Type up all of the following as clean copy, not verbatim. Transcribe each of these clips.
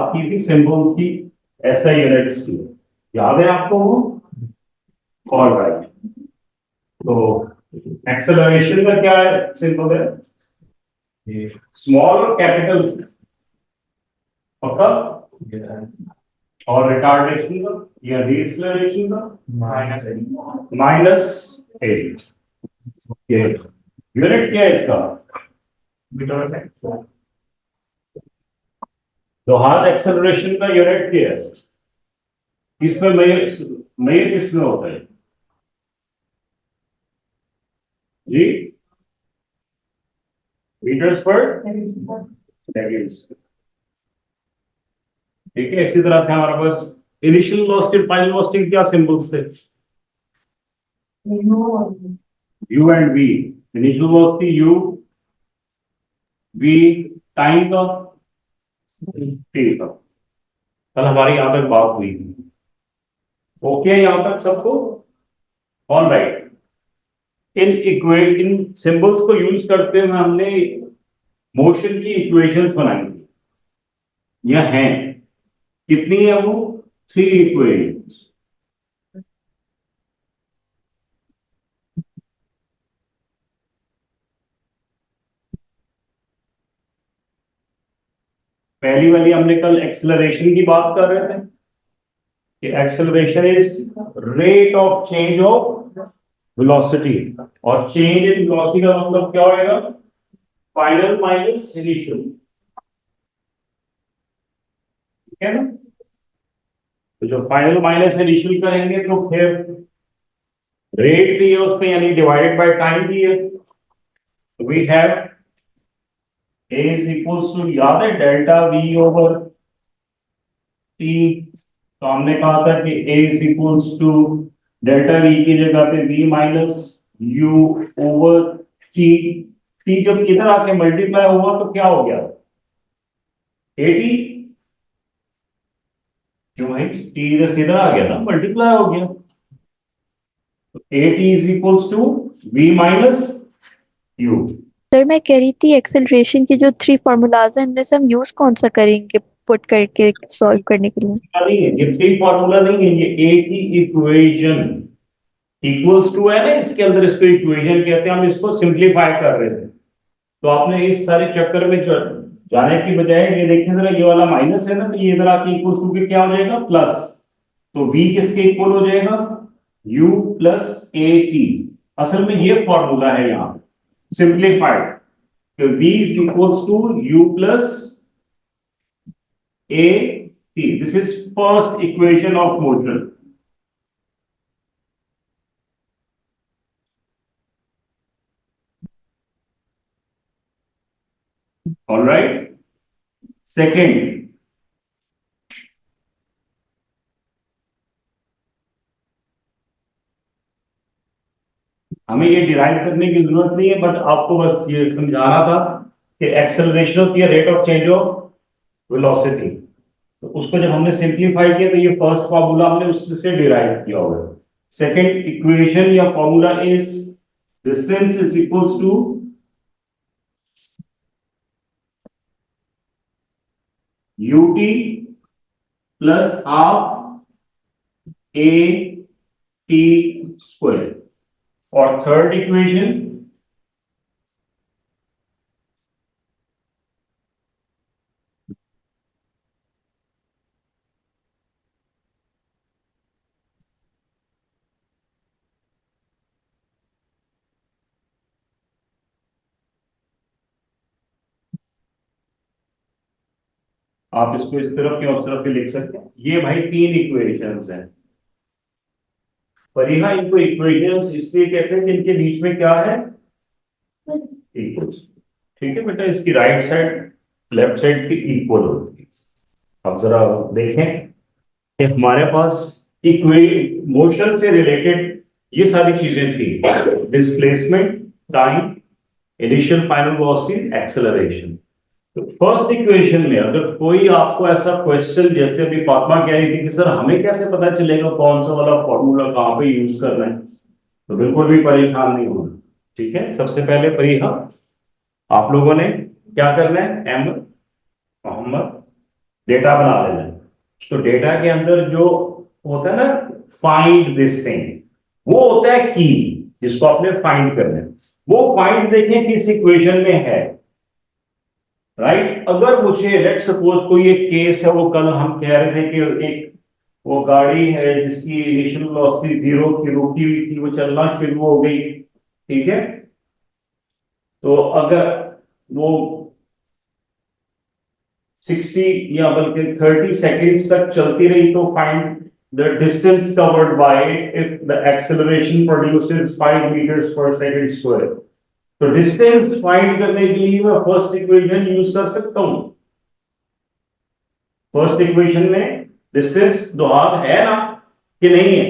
बात की थी सिंबल्स की, एसआई यूनिट्स की, याद है आपको वो? All right. तो एक्सेलरेशन का क्या सिंबल है? स्मॉल और कैपिटल, पक्का? और रिटार्डेशन का या रीएक्सेलरेशन का -8। ये यूनिट क्या है इसका? मीटर है। तो हाथ एक्सेलरेशन का यूनिट क्या है? किसमें मेजर किसमें होता है जी? मीटर्स पर सेकेंड्स। ठीक है, इसी तरह से हमारे पास इनिशियल वेलोसिटी फाइनल वेलोसिटी क्या सिंबल्स थे? U and V. Initial velocity U, V time का, टी का। कल हमारी यहां तक बात हुई थी। ओके यहां तक सबको? All right. इन सिंबल्स को यूज करते हुए हमने मोशन की इक्वेशंस बनाई थी, या हैं? कितनी है वो? 3 इक्वेशंस। पहली वाली हमने कल एक्सेलरेशन की बात कर रहे थे कि acceleration is rate of change of velocity, और चेंज इन वेलोसिटी का मतलब क्या होएगा? Final minus initial. ठीक है ना? तो जो फाइनल माइनस इनिशियल करेंगे तो फिर रेट भी है उसमें, यानी डिवाइडेड बाय टाइम भी है। We have A is equals to, याद है, डेल्टा वी ओवर टी। तो हमने कहा था कि A is equals to delta V की जगह पे V minus U over T. T जब इधर आके मल्टीप्लाई हुआ तो क्या हो गया? 80। क्यों भाई? टी इधर सीधा आ गया ना, मल्टीप्लाई हो गया। तो A T is equals to V minus U. Sir मैं कह रही थी एक्सेलरेशन की जो 3 फॉर्मूलाज हैं इनमें से हम यूज कौन सा करेंगे पुट करके सॉल्व करने के लिए? नहीं है, ये थ्री फॉर्मूला नहीं है, ये एक ही इक्वेशन। इक्वल्स टू है ना इसके अंदर, इसको इक्वेशन कहते हैं। हम इसको सिंप्लीफाई कर रहे थे। तो आपने इस सारे चक्कर में जाने की बजाय ये देखिए जरा, ये वाला माइनस है ना, तो ये इधर आके इक्वल्स टू के क्या हो जाएगा? प्लस। तो v किसके इक्वल हो जाएगा? u plus A T. असल में ये फॉर्मूला है यहां सिंप्लीफाइड, तो v is equals to u plus A T. This is first equation of motion. Alright. Second, हमें ये डिराइव करने की जरूरत नहीं है, बट आपको बस ये समझाना था कि एक्सेलरेशन होती है rate of change of velocity. तो उसको जब हमने सिंप्लीफाई किया तो ये फर्स्ट फॉर्मूला हमने उससे डिराइव किया होगा। सेकेंड इक्वेशन या formula is distance is equals to ut plus half A T square. और थर्ड इक्वेशन, आप इसको इस तरफ के उस तरफ भी लिख सकते हैं। ये भाई 3 इक्वेशंस हैं। पर यहाँ इनको इक्वेशंस इसलिए कहते हैं कि इनके बीच में क्या है? इक्वल्स। ठीक है बेटा, इसकी राइट साइड लेफ्ट साइड की इक्वल होती है। अब जरा देखें कि हमारे पास इक्वे मोशन से रिलेटेड ये सारी चीजें थी, displacement, time, initial final velocity, acceleration. तो फर्स्ट इक्वेशन में अगर कोई आपको ऐसा क्वेश्चन, जैसे अभी फातिमा कह रही थी कि सर हमें कैसे पता चलेगा कौन सा वाला फॉर्मूला कहां पे यूज करना है, तो बिल्कुल भी परेशान नहीं होना। ठीक है, सबसे पहले परिहा आप लोगों ने क्या करना है? अहमद, मोहम्मद, डेटा बना लेना है। तो डेटा के अंदर जो होता है ना, फाइंड दिस थिंग, वो होता है की, जिसको आपने फाइंड करना है। वो फाइंड देखें किस इक्वेशन में है, राइट। अगर मुझे लेट सपोज कोई एक केस है, वो कल हम कह रहे थे कि एक वो गाड़ी है जिसकी इनिशियल वेलोसिटी 0 की, रुकी हुई थी, वो चलना शुरू हो गई, ठीक है। तो अगर वो 60 या बल्कि 30 सेकेंड्स तक चलती रही, तो find the distance covered by if the acceleration produces 5 metres per second square. तो डिस्टेंस फाइंड करने के लिए मैं फर्स्ट इक्वेशन यूज कर सकता हूं। फर्स्ट इक्वेशन में डिस्टेंस दो हाथ है ना, कि नहीं है?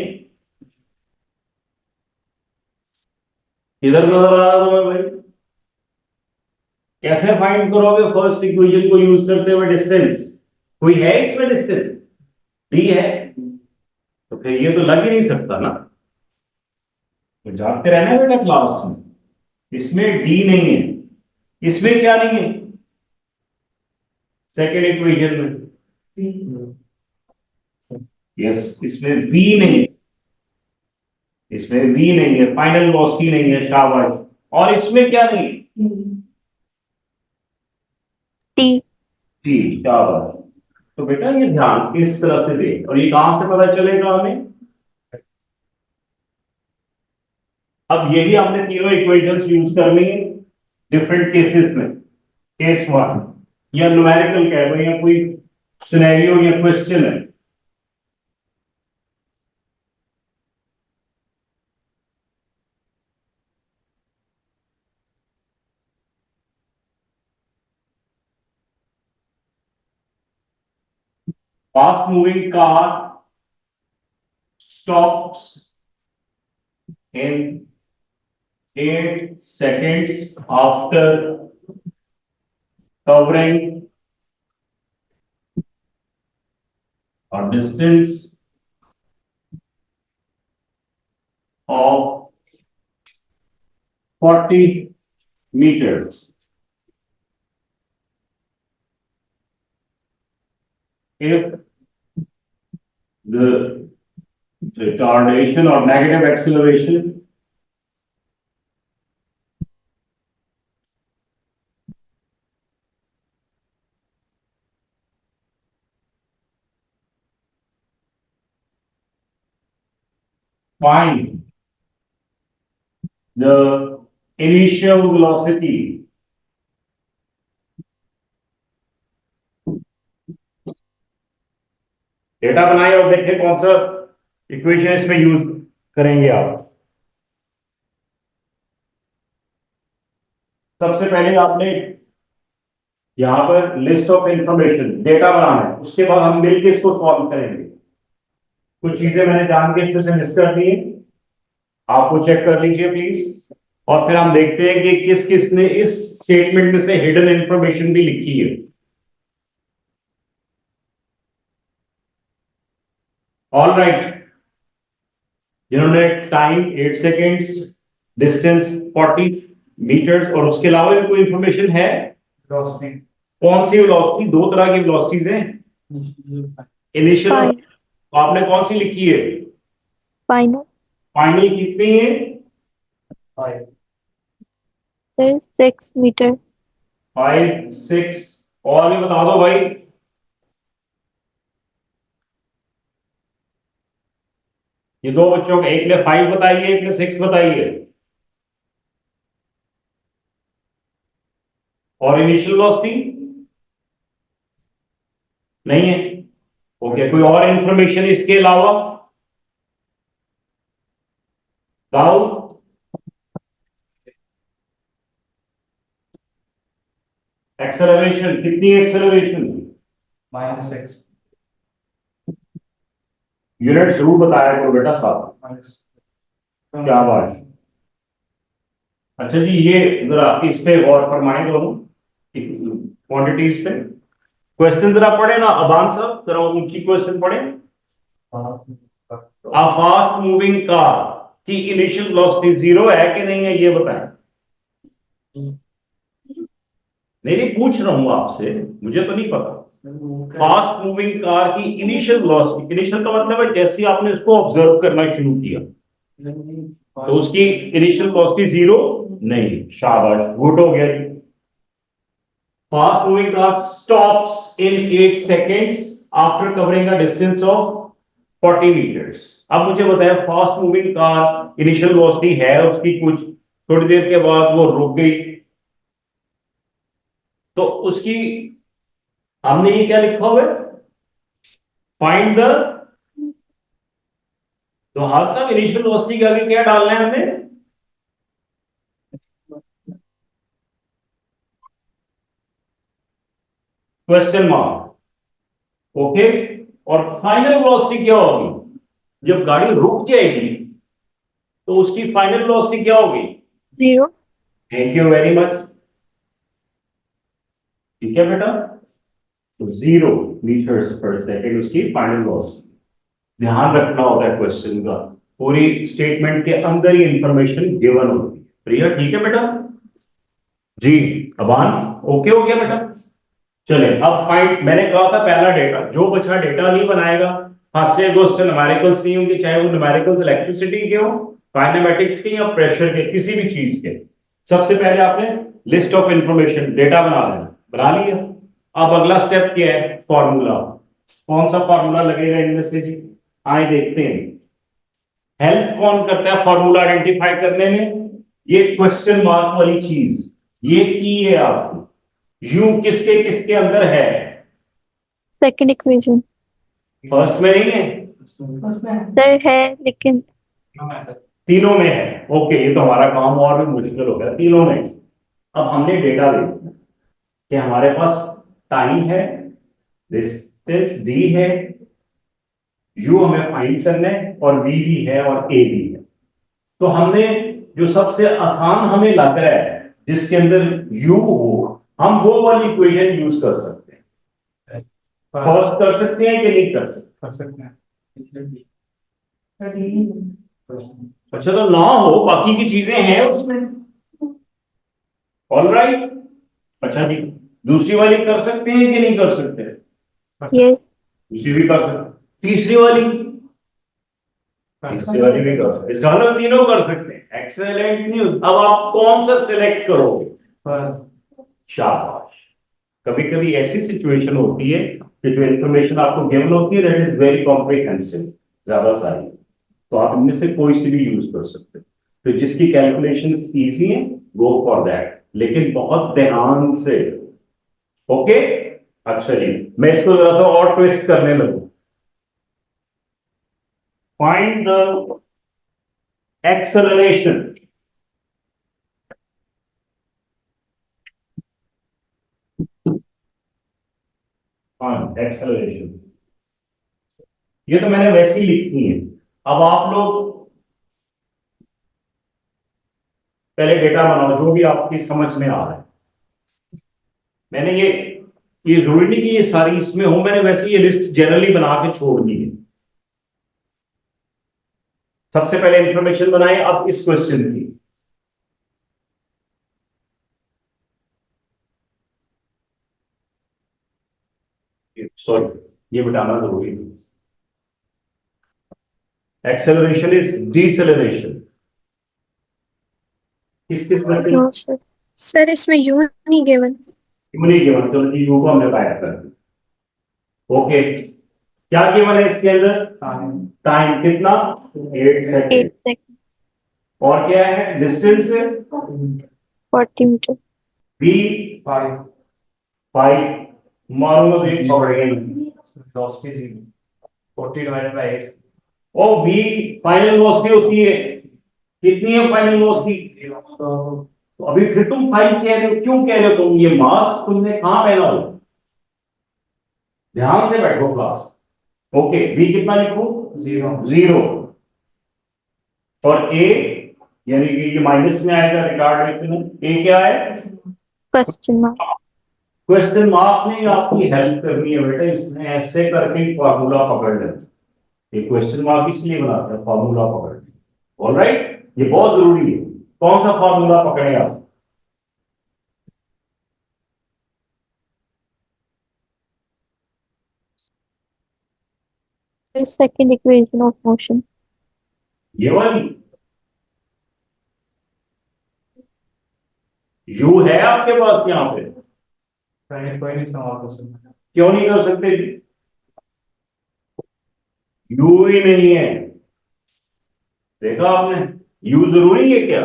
इधर नजर आ रहा था भाई? कैसे फाइंड करोगे फर्स्ट इक्वेशन को यूज करते हुए डिस्टेंस? कोई है इसमें डिस्टेंस? डी है, तो फिर ये तो लग ही नहीं सकता ना। तो जाते रहना बेटा क्लास में। इसमें डी नहीं है, इसमें क्या नहीं है सेकेंड इक्वेशन में? यस, इसमें बी नहीं, इसमें बी नहीं है, फाइनल वेलोसिटी नहीं है, शाबाश। और इसमें क्या नहीं? टी। टी, शाबाश। तो बेटा ये ध्यान इस तरह से दे, और ये कहां से पता चलेगा हमें? अब यही हमने तीनों इक्वेशंस यूज करनी है डिफरेंट केसेस में। केस वन, या न्यूमेरिकल कह लो, या कोई सिनेरियो या क्वेश्चन है। Fast moving car stops in 8 seconds after covering a distance of 40 meters. If the retardation or negative acceleration find the initial velocity data बनाए और देखें कौन सा इक्वेशन इसमें यूज करेंगे आप। सबसे पहले आपने यहां पर लिस्ट ऑफ इंफॉर्मेशन डेटा बनाना है, उसके बाद हम मिलकर इसको सॉल्व करेंगे। कुछ चीजें मैंने जान के इसमें से मिस कर दी, आपको चेक कर लीजिए प्लीज। और फिर हम देखते हैं कि किस किस ने इस स्टेटमेंट में से हिडन इंफॉर्मेशन भी लिखी है। ऑल राइट, जिन्होंने टाइम 8 सेकेंड्स, डिस्टेंस 40 मीटर्स, और उसके अलावा भी कोई इंफॉर्मेशन है? कौन सी वेलोसिटी? दो तरह की वेलोसिटीज हैं, इनिशियल, तो आपने कौन सी लिखी है? फाइनल। फाइनल कितनी है? 6 मीटर। 5, 6, और भी बता दो भाई। ये दो बच्चों के, एक ने 5 बताई है, एक ने 6 बताई है। और इनिशियल वेलोसिटी नहीं है। ओके, कोई और इंफॉर्मेशन इसके अलावा? दाऊद, एक्सेलरेशन कितनी? एक्सेलरेशन -6 यूनिट जरूर बताया करो बेटा साहब। क्या बात। अच्छा जी, ये जरा इस पे गौर फरमाएं दोनों क्वांटिटीज पे। क्वेश्चन जरा पढ़े ना अबान साहब, जरा ऊंची क्वेश्चन पढ़े। अ फास्ट मूविंग कार की इनिशियल वेलोसिटी 0 है कि नहीं है, ये बताएं। नहीं नहीं, पूछ रहा हूं आपसे, मुझे तो नहीं पता। फास्ट मूविंग कार की इनिशियल वेलोसिटी, इनिशियल का मतलब है जैसे ही आपने उसको ऑब्जर्व करना शुरू किया तो उसकी इनिशियल वेलोसिटी जीरो नहीं। शाबाश, गुड हो गया जी। Fast moving car stops in 8 seconds after covering a distance of 40 metres. अब मुझे बताया fast moving car initial velocity है उसकी कुछ, थोड़ी देर के बाद वो रुक गई तो उसकी, हमने ये क्या लिखा हुआ है, फाइंड द, तो हाल साहब इनिशियल वेलोसिटी के आगे क्या डालना है हमने, क्वेश्चन मार्क। ओके, और फाइनल वेलोसिटी क्या होगी जब गाड़ी रुक जाएगी तो उसकी फाइनल वेलोसिटी क्या होगी? 0. Thank you very much. ठीक है बेटा, तो 0 मीटर्स पर सेकेंड उसकी फाइनल वेलोसिटी। ध्यान रखना होता है क्वेश्चन का, पूरी स्टेटमेंट के अंदर ही इंफॉर्मेशन गिवन होती है। प्रिया ठीक है बेटा जी? अबान ओके हो गया बेटा? चले अब फाइंड, मैंने कहा था पहला डेटा, जो बच्चा डेटा नहीं बनाएगा, हाथ से क्वेश्चन न्यूमेरिकल्स नहीं होंगे, चाहे वो न्यूमेरिकल्स इलेक्ट्रिसिटी के हो, काइनेमेटिक्स के या प्रेशर के, किसी भी चीज के। सबसे पहले आपने लिस्ट ऑफ इंफॉर्मेशन डेटा बना लेना, बना लिया। अब अगला स्टेप क्या है? फॉर्मूला। कौन सा फॉर्मूला लगेगा इनमें से जी? आए देखते हैं। हेल्प कौन करता है फॉर्मूला आइडेंटिफाई करने में? ये क्वेश्चन मार्क वाली चीज, ये की है आपकी। यू किसके किसके अंदर है? सेकंड इक्वेशन फर्स्ट में नहीं है, सर है, लेकिन तीनों में है। ओके, ये तो हमारा काम और भी मुश्किल हो गया, तीनों में। अब हमने डेटा देखना कि हमारे पास टाइम है, डिस्टेंस डी है, यू हमें फाइंड करना है, और वी भी है और ए भी है। तो हमने जो सबसे आसान हमें लग रहा है जिसके अंदर यू हो, हम वो वाली इक्वेशन यूज कर सकते हैं। फर्स्ट कर सकते हैं कि नहीं कर सकते? अच्छा, तो ना हो, बाकी की चीजें हैं उसमें। ऑल राइट, अच्छा जी, दूसरी वाली कर सकते हैं कि नहीं कर सकते? यस. दूसरी भी कर सकते, तीसरी वाली, तीसरी वाली भी कर सकते, इसका मतलब तीनों कर सकते हैं। Excellent news. अब आप कौन सा सिलेक्ट करोगे? शाबाश। कभी कभी ऐसी सिचुएशन होती है कि जो इंफॉर्मेशन आपको गिवन होती है दैट इज वेरी कॉम्प्रिहेंसिव, ज्यादा सारी, तो आप इनमें से कोई सी भी यूज कर सकते हैं। तो जिसकी कैलकुलेशन इजी है गो फॉर दैट, लेकिन बहुत ध्यान से। ओके, अच्छा जी, मैं इसको जरा सा और ट्विस्ट करने लगूं। Find the acceleration. हाँ, एक्सेलरेशन, ये तो मैंने वैसी लिखी है। अब आप लोग पहले डेटा बनाओ जो भी आपकी समझ में आ रहा है। मैंने ये जरूरी नहीं कि ये सारी इसमें हो, मैंने वैसे ये लिस्ट जनरली बना के छोड़ दी है। सबसे पहले इंफॉर्मेशन बनाए अब इस क्वेश्चन की। सॉरी, ये बताना जरूरी है। Acceleration is deceleration. किस किस में नो सर. सर इसमें यू नहीं गिवन। नहीं गिवन, तो यू को हमने टाइप कर दिया। ओके, क्या गिवन है इसके अंदर? टाइम कितना? 8 8 सेकेंड। सेकंड. और क्या है? Distance 40 metre. बी 5 मारूंगा भी पकड़ेंगे। 40 divided by 8. और बी फाइनल वेलोसिटी होती है, कितनी है फाइनल वेलोसिटी? तो अभी फिर तुम 5 कह रहे हो, क्यों कह रहे हो तुम? ये मास्क तुमने कहां पहना हो? ध्यान से बैठो क्लास। ओके, बी कितना लिखूं? 0। और ए, यानी कि ये माइनस में आएगा, रिकॉर्ड में ए क्या है? Question mark. क्वेश्चन मार्क ने आपकी हेल्प करनी है बेटा, इसने ऐसे करके ही फॉर्मूला पकड़ लेना। ये क्वेश्चन मार्क इसलिए बनाते हैं फॉर्मूला पकड़ के। ऑलराइट, ये बहुत जरूरी है। कौन सा फॉर्मूला पकड़े आप? second equation of motion. ये वाली यू है आपके पास यहाँ पे? कोई नहीं सवाल कर सकता। क्यों नहीं कर सकते? यू ही नहीं है, देखा आपने? यू जरूरी है क्या?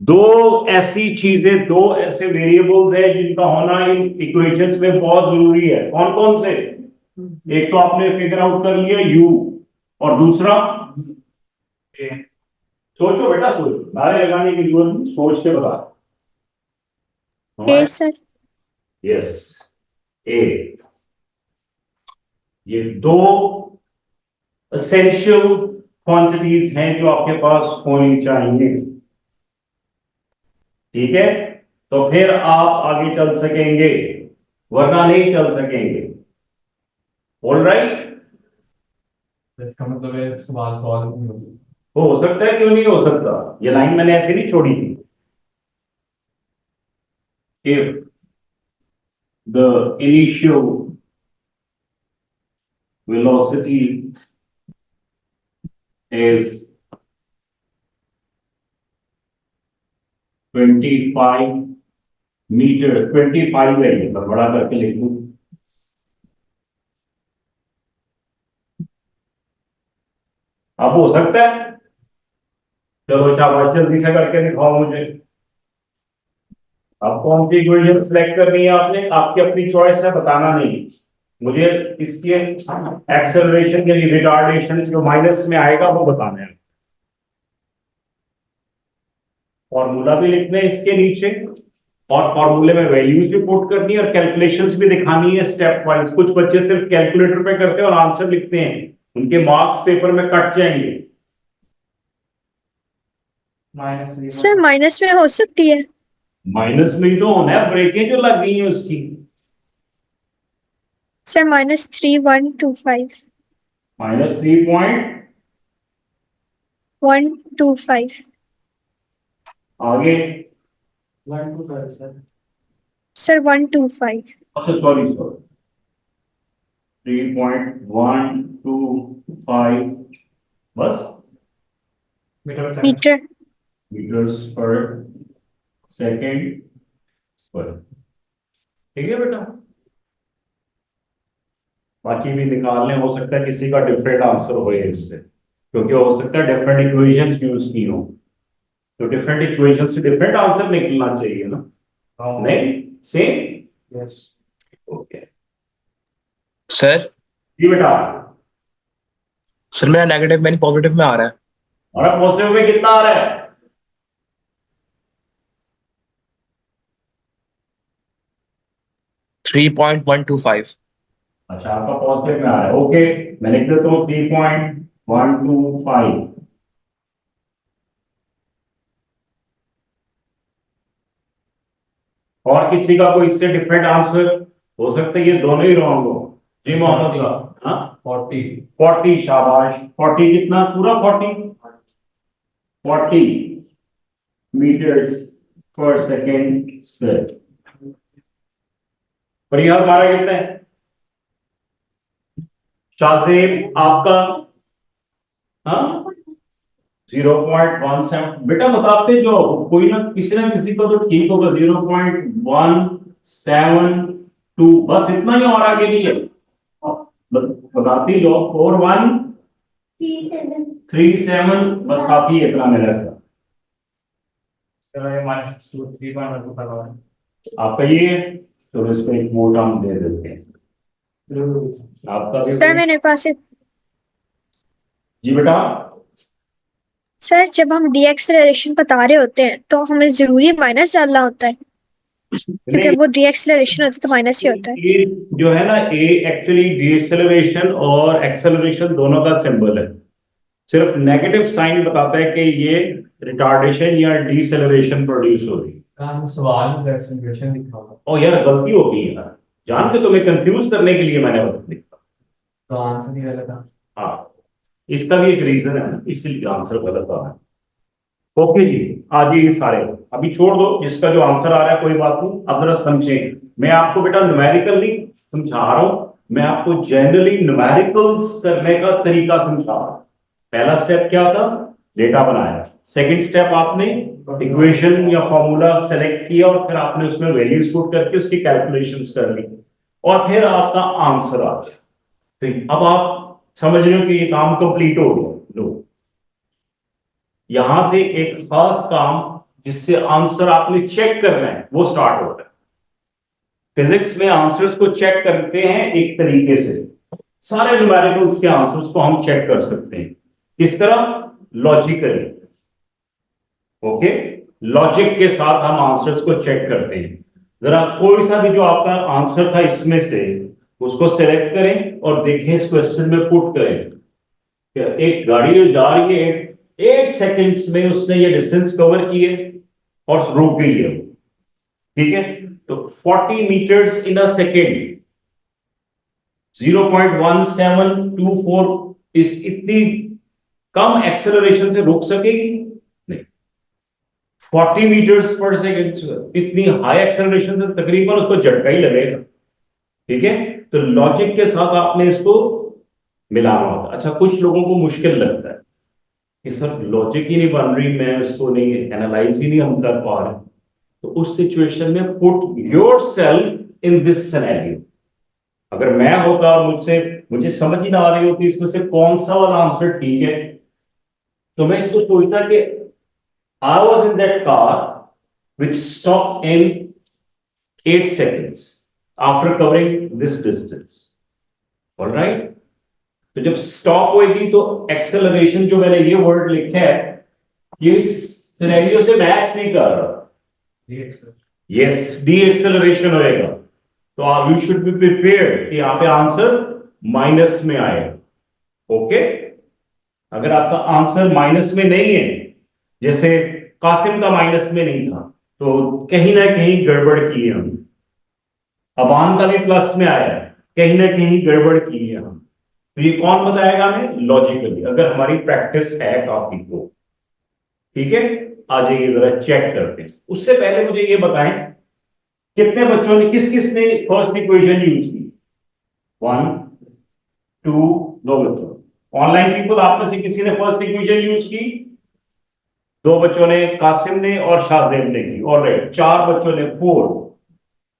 दो ऐसी चीजें, दो ऐसे वेरिएबल्स हैं जिनका होना इन इक्वेशंस में बहुत जरूरी है। कौन कौन से? एक तो आपने फिगर आउट कर लिया यू, और दूसरा ए। सोचो बेटा, सोचो, नारे लगाने की जरूरत नहीं, सोच के बता। ए सर। यस, ए। ये दो एसेंशियल क्वांटिटीज हैं जो आपके पास होनी चाहिए, ठीक है? तो फिर आप आगे चल सकेंगे, वरना नहीं चल सकेंगे। All right? इसका मतलब है सवाल सवाल नहीं हो सकता। हो सकता है, क्यों नहीं हो सकता? ये लाइन मैंने ऐसे नहीं छोड़ी थी। If the initial velocity is 25 metre, 25 है, ये बड़ा करके लिख दूं। अब हो सकता है? चलो शाबाश, जल्दी से करके दिखाओ मुझे। अब कौन सी इक्वेशन सिलेक्ट करनी है आपने? आपकी अपनी चॉइस है, बताना नहीं मुझे। इसके एक्सेलरेशन यानी रिटार्डेशन जो माइनस में आएगा वो बताना है। फॉर्मूला भी लिखना है इसके नीचे, और फॉर्मूले में वैल्यूज भी पुट करनी है, और कैलकुलेशंस भी दिखानी है स्टेप वाइज। कुछ बच्चे सिर्फ कैलकुलेटर पे करते हैं और आंसर लिखते हैं, उनके मार्क्स पेपर में कट जाएंगे। सर माइनस में हो सकती है। माइनस में ही तो होना है, ब्रेकें जो लग गई हैं उसकी। सर -3.125 -3.125 आगे। 125 सर। सर 125। अच्छा सॉरी 3.125 बस मीटर मीटर। मीटर्स पर सेकेंड पर, ठीक है बेटा? बाकी भी निकालने, हो सकता है किसी का डिफरेंट आंसर हो इससे, क्योंकि हो सकता है डिफरेंट इक्वेशंस यूज की हो, तो डिफरेंट इक्वेशन से डिफरेंट आंसर निकलना चाहिए ना? नहीं, सेम। यस। ओके सर जी बेटा। सर मेरा नेगेटिव मैंने पॉजिटिव में आ रहा है। और पॉजिटिव में कितना आ रहा है? 3.125। अच्छा, आपका पॉजिटिव में आ रहा है। ओके, मैं लिख देता हूँ 3.125। और किसी का कोई इससे डिफरेंट आंसर हो सकता है? ये दोनों ही रॉन्ग हो। जी मोहम्मद साहब। हाँ 40 शाबाश। 40 कितना? पूरा 40 मीटर्स पर सेकेंड स्क्वायर। पर यह हमारा कितना है? शाहजेब आपका? हाँ 0.17 बेटा बताते जो, कोई ना किसी को तो ठीक होगा। 0.172 बस इतना ही, और आगे नहीं है। बताती जो 4137 बस काफी है, इतना मेरा था। आपका ये है, तो इसको एक वोट हम दे देते हैं। आपका भी सर मेरे पास जी बेटा। सर जब हम डीएक्सेलरेशन बता रहे होते हैं तो हमें जरूरी माइनस डालना होता है, क्योंकि वो डीएक्सेलरेशन होता है तो माइनस ही होता है। ये जो है ना, ए एक्चुअली डीएक्सेलरेशन और एक्सेलरेशन दोनों का सिंबल है। सिर्फ नेगेटिव साइन बताता है कि ये रिटार्डेशन या डीसेलरेशन प्रोड्यूस हो रही है। सवाल एक्सेलरेशन लिखा हुआ ओ यार, गलती हो गई यार, जान के तुम्हें कंफ्यूज करने के लिए मैंने लिखा। तो आंसर ही गलत था। हाँ, इसका भी एक रीजन है ना, इसलिए आंसर गलत आ रहा है। ओके जी, आज ये सारे अभी छोड़ दो, जिसका जो आंसर आ रहा है कोई बात नहीं। अब जरा समझें, मैं आपको बेटा न्यूमेरिकल नहीं समझा रहा हूं, मैं आपको जनरली न्यूमेरिकल्स करने का तरीका समझा रहा हूं। पहला स्टेप क्या था, डेटा बनाया। सेकंड स्टेप आपने इक्वेशन या फॉर्मूला सेलेक्ट किया और फिर आपने उसमें वैल्यूज पुट करके उसकी कैलकुलेशंस कर ली और फिर आपका आंसर आ गया। ठीक, अब आप समझ रहे हो कि ये काम कंप्लीट हो गया। नो, यहां से एक खास काम जिससे आंसर आपने चेक करना है वो स्टार्ट होता है। फिजिक्स में आंसर्स को चेक करते हैं एक तरीके से, सारे न्यूमेरिकल्स के आंसर्स को हम चेक कर सकते हैं। किस तरह? लॉजिकली। ओके, लॉजिक के साथ हम आंसर्स को चेक करते हैं। जरा कोई सा भी जो आपका आंसर था इसमें से उसको सेलेक्ट करें और देखें, इस क्वेश्चन में पुट करें कि एक गाड़ी जो जा रही है 8 सेकंड्स में उसने ये डिस्टेंस कवर किए और रुक गई है, ठीक है? तो 40 मीटर्स इन अ सेकेंड 0.1724 इस इतनी कम एक्सेलरेशन से रुक सकेगी नहीं। 40 मीटर्स पर सेकेंड इतनी हाई एक्सेलरेशन से तकरीबन उसको झटका ही लगेगा, ठीक है? तो लॉजिक के साथ आपने इसको मिलाना होता है। अच्छा, कुछ लोगों को मुश्किल लगता है कि सर लॉजिक ही नहीं बन रही, मैं इसको नहीं एनालाइज ही नहीं हम कर पा रहे। तो उस सिचुएशन में put yourself in this scenario. अगर मैं होता और मुझे समझ ही ना आ रही होती इसमें से कौन सा वाला आंसर ठीक है, तो मैं इसको सोचता कि I was in that car which stop in 8 seconds after covering this distance. Alright, तो जब स्टॉप होगी तो एक्सेलरेशन जो मैंने ये वर्ड लिखा है ये सिनेरियो से मैच नहीं कर रहा। यस, डी एक्सेलरेशन होएगा। तो यू शुड बी प्रिपेयर्ड कि यहां पे आंसर माइनस में आएगा। ओके, अगर आपका आंसर माइनस में नहीं है, जैसे कासिम का माइनस में नहीं था, तो कहीं ना कहीं गड़बड़ की है हम। अबान का भी प्लस में आया है, कहीं ना कहीं गड़बड़ की है हम। तो ये कौन बताएगा हमें? लॉजिकली, अगर हमारी प्रैक्टिस है काफी तो। ठीक है, आ जाइए जरा चेक करते हैं। उससे पहले मुझे ये बताएं, कितने बच्चों ने किस किस ने फर्स्ट इक्वेशन यूज की? 1 2, 2 बच्चों। ऑनलाइन पीपल, आप में से किसी ने फर्स्ट इक्वेशन यूज की? 2 बच्चों ने, कासिम ने और शाहजेब ने की। ऑलराइट, 4 बच्चों ने, 4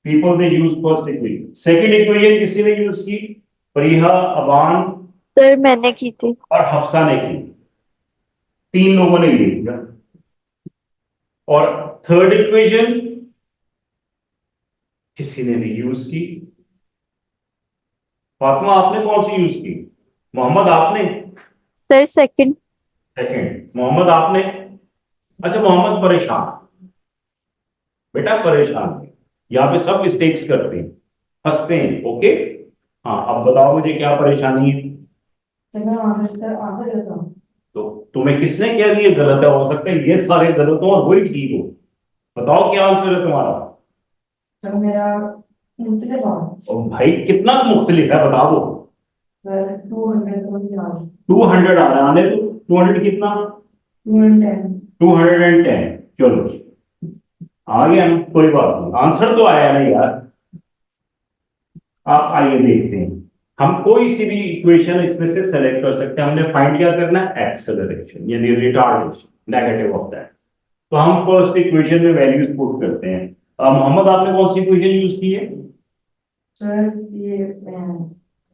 पीपल ने use first equation. Second equation किसी ने यूज की? फरीहा, अबान सर मैंने की थी। और हफ्सा ने की। 3 लोगों ने ये किया। और थर्ड इक्वेशन किसी ने नहीं यूज की। फातिमा, आपने कौन सी यूज की? मोहम्मद, आपने? Sir second. सेकंड। मोहम्मद, आपने? अच्छा, मोहम्मद परेशान, बेटा परेशान है। यहां पे सब मिस्टेक्स करते हैं, हंसते हैं। ओके, हाँ, अब बताओ मुझे क्या परेशानी है? तो तुम्हें किसने कह दिया गलत है? हो सकता है ये सारे गलत हो और वही ठीक हो। बताओ क्या आंसर है तुम्हारा? सर मेरा मुख्तलिफ है। और भाई कितना मुख्तलिफ है बता दो। सर 200 तो नहीं आ रहा। 200 आ रहा है, आने दो। 200 कितना? 210। 210। चलो आ गया ना, कोई बात नहीं, आंसर तो आया ना यार। आप आइए देखते हैं, हम कोई सी भी इक्वेशन इसमें से सेलेक्ट कर सकते हैं। हमने फाइंड क्या करना है? एक्सेलरेशन यानी रिटार्डेशन, नेगेटिव ऑफ दैट। तो हम फर्स्ट इक्वेशन में वैल्यूज पुट करते हैं। मोहम्मद, आपने कौन सी इक्वेशन यूज की है? सर ये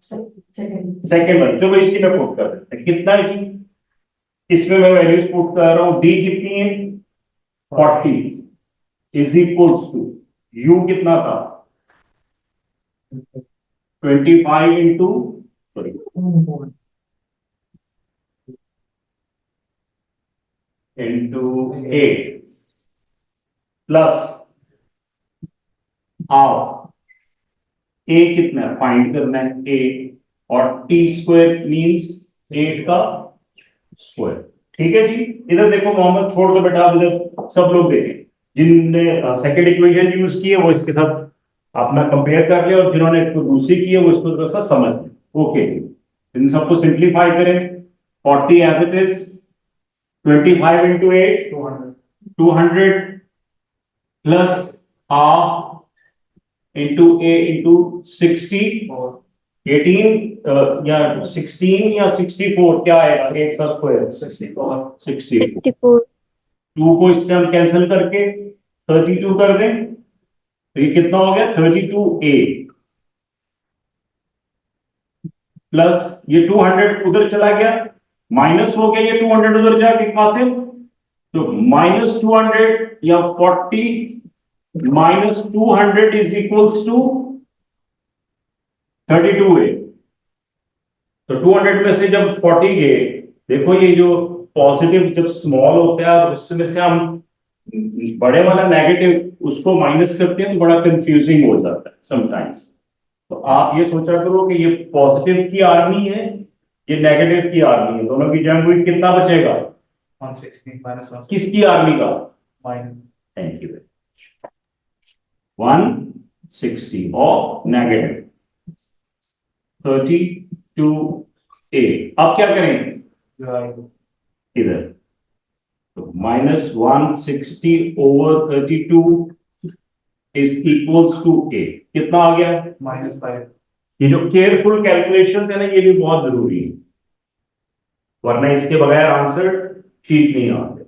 सेकंड। सेकंड वाली, चलो इसी में पुट कर देते हैं। कितना है जी? इसमें मैं वैल्यूज पुट कर रहा हूं। डी कितनी है? 40 इज इक्वल्स टू यू कितना था? 25 इंटू इंटू 8 प्लस हाफ। ए कितना है? फाइंड करना है ए, और टी स्क्वायर मीन्स 8 का स्क्वायर। ठीक है जी, इधर देखो मोहम्मद, छोड़ दो बेटा, आप इधर सब लोग देखें। जिनने सेकंड इक्वेशन यूज की है वो इसके साथ अपना कंपेयर कर ले, और जिन्होंने दूसरी की है वो इसको थोड़ा सा समझ ले। ओके, इन सबको सिंप्लीफाई करें। 40 as it is, 25 into 8 200 plus half into A into 60 18 या 16 या 64 क्या आएगा 8 का स्क्वायर 64 64 2 को इससे हम कैंसिल करके 32 कर दें तो ये कितना हो गया 32a प्लस ये 200 उधर चला गया माइनस हो गया ये 200 उधर जाके कासिम तो -200 या 40 -200 इज इक्वल्स टू 32a तो 200 में से जब 40 गए देखो ये जो पॉजिटिव जब स्मॉल होता है और उसमें से हम बड़े वाला नेगेटिव उसको माइनस करते हैं तो बड़ा कंफ्यूजिंग हो जाता है समटाइम्स तो आप ये सोचा करो कि ये पॉजिटिव की आर्मी है ये नेगेटिव की आर्मी है दोनों की जंग हुई कितना बचेगा 160 minus 1 किसकी आर्मी का minus थैंक यू 160 और नेगेटिव 32a अब क्या करेंगे divide इधर तो -160 over 32 is equals to a कितना आ गया -5 ये जो केयरफुल कैलकुलेशन है ना ये भी बहुत जरूरी है वरना इसके बगैर आंसर ठीक नहीं आते